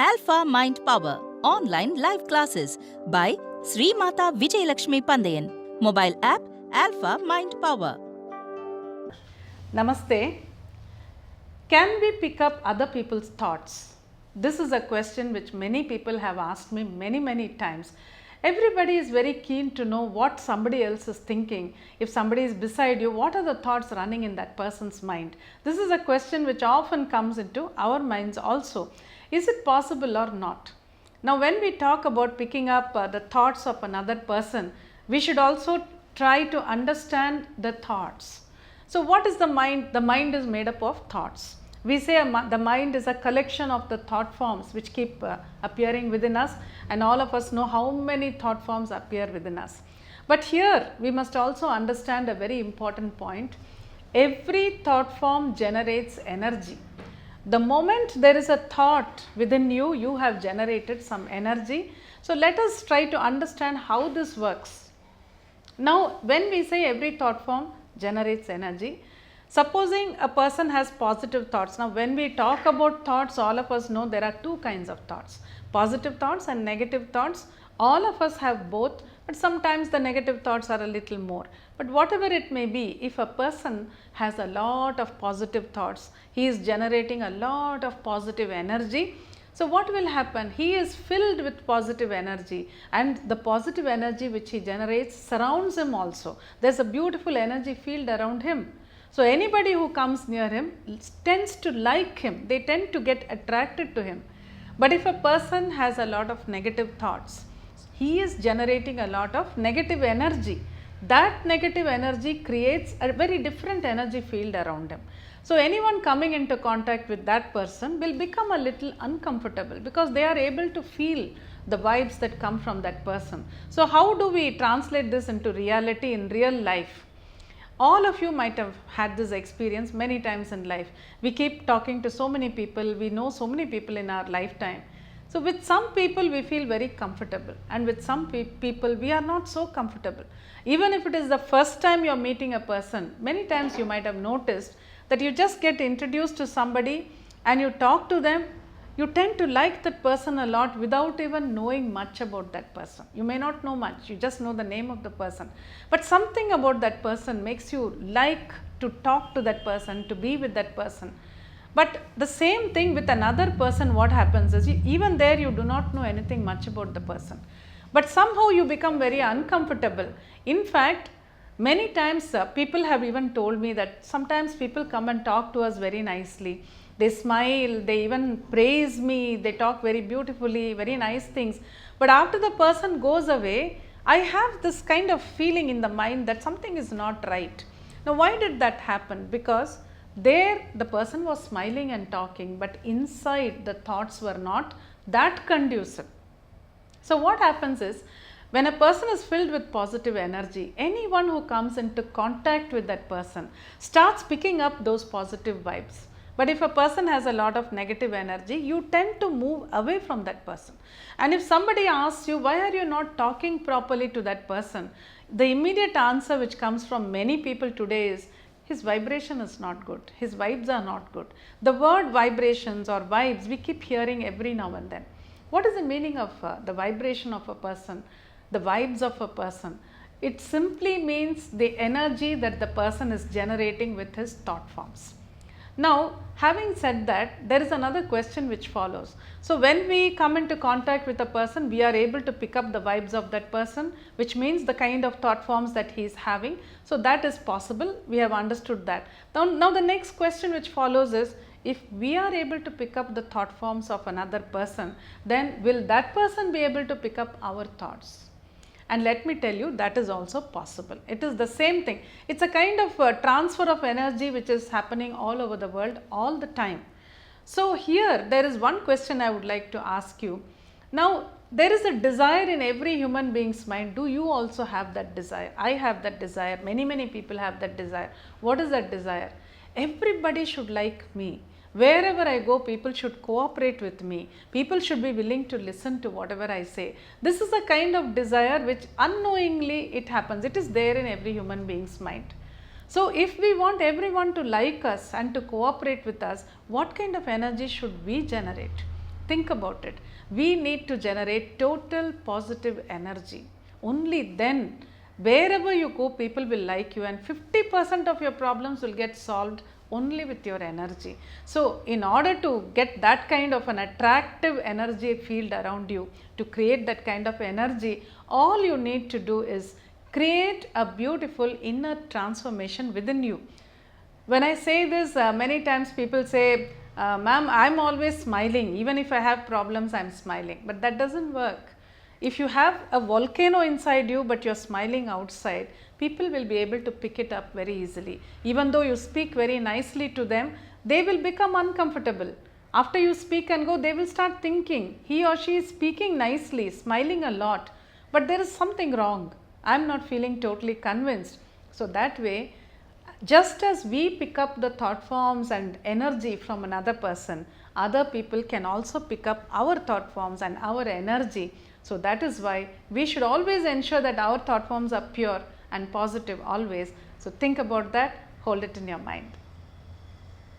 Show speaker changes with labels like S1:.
S1: Alpha Mind Power Online Live Classes by Sri Mata Vijayalakshmi Pandayan. Mobile app Alpha Mind Power.
S2: Namaste. Can we pick up other people's thoughts? This is a question which many people have asked me many times. Everybody is very keen to know what somebody else is thinking. If somebody is beside you, what are the thoughts running in that person's mind? This is a question which often comes into our minds also. Is it possible or not? Now, when we talk about picking up the thoughts of another person, we should also try to understand the thoughts. So, what is the mind? The mind is made up of thoughts. We say the mind is a collection of the thought forms which keep appearing within us, and all of us know how many thought forms appear within us. But here we must also understand a very important point. Every thought form generates energy. The moment there is a thought within you, you have generated some energy. So, let us try to understand how this works. Now, when we say every thought form generates energy, supposing a person has positive thoughts. Now, when we talk about thoughts, all of us know there are two kinds of thoughts, positive thoughts and negative thoughts. All of us have both, but sometimes the negative thoughts are a little more. But whatever it may be, if a person has a lot of positive thoughts, he is generating a lot of positive energy. So, what will happen? He is filled with positive energy, and the positive energy which he generates surrounds him also. There is a beautiful energy field around him. So, anybody who comes near him tends to like him, they tend to get attracted to him. But if a person has a lot of negative thoughts, he is generating a lot of negative energy. That negative energy creates a very different energy field around him. So, anyone coming into contact with that person will become a little uncomfortable because they are able to feel the vibes that come from that person. So, how do we translate this into reality in real life? All of you might have had this experience many times in life. We keep talking to so many people, we know so many people in our lifetime. So, with some people we feel very comfortable, and with some people we are not so comfortable. Even if it is the first time you are meeting a person, many times you might have noticed that you just get introduced to somebody and you talk to them, you tend to like that person a lot without even knowing much about that person. You may not know much, you just know the name of the person, but something about that person makes you like to talk to that person, to be with that person. But the same thing with another person, what happens is even there you do not know anything much about the person, but somehow you become very uncomfortable. In fact, many times people have even told me that sometimes people come and talk to us very nicely. They smile, they even praise me, they talk very beautifully, very nice things. But after the person goes away, I have this kind of feeling in the mind that something is not right. Now, why did that happen? Because there the person was smiling and talking, but inside the thoughts were not that conducive. So, what happens is, when a person is filled with positive energy, anyone who comes into contact with that person starts picking up those positive vibes. But if a person has a lot of negative energy, you tend to move away from that person. And if somebody asks you, why are you not talking properly to that person? The immediate answer which comes from many people today is, his vibration is not good, his vibes are not good. The word vibrations or vibes we keep hearing every now and then. What is the meaning of the vibration of a person, the vibes of a person? It simply means the energy that the person is generating with his thought forms. Now, having said that, there is another question which follows. So, when we come into contact with a person, we are able to pick up the vibes of that person, which means the kind of thought forms that he is having. So, that is possible, we have understood that. Now the next question which follows is, if we are able to pick up the thought forms of another person, then will that person be able to pick up our thoughts? And let me tell you, that is also possible. It is the same thing. It is a kind of transfer of energy which is happening all over the world all the time. So, here there is one question I would like to ask you. Now, there is a desire in every human being's mind. Do you also have that desire? I have that desire. Many people have that desire. What is that desire? Everybody should like me. Wherever I go, people should cooperate with me. People should be willing to listen to whatever I say. This is a kind of desire which unknowingly it happens. It is there in every human being's mind. So, if we want everyone to like us and to cooperate with us, what kind of energy should we generate? Think about it. We need to generate total positive energy. Only then, wherever you go, people will like you, and 50% of your problems will get solved only with your energy. So, in order to get that kind of an attractive energy field around you, to create that kind of energy, all you need to do is create a beautiful inner transformation within you. When I say this, many times people say, ma'am, I am always smiling, even if I have problems I am smiling, but that does not work. If you have a volcano inside you but you are smiling outside, people will be able to pick it up very easily. Even though you speak very nicely to them, they will become uncomfortable. After you speak and go, they will start thinking, he or she is speaking nicely, smiling a lot, but there is something wrong. I am not feeling totally convinced. So that way, just as we pick up the thought forms and energy from another person, other people can also pick up our thought forms and our energy. So that is why we should always ensure that our thought forms are pure and positive always. So think about that, hold it in your mind.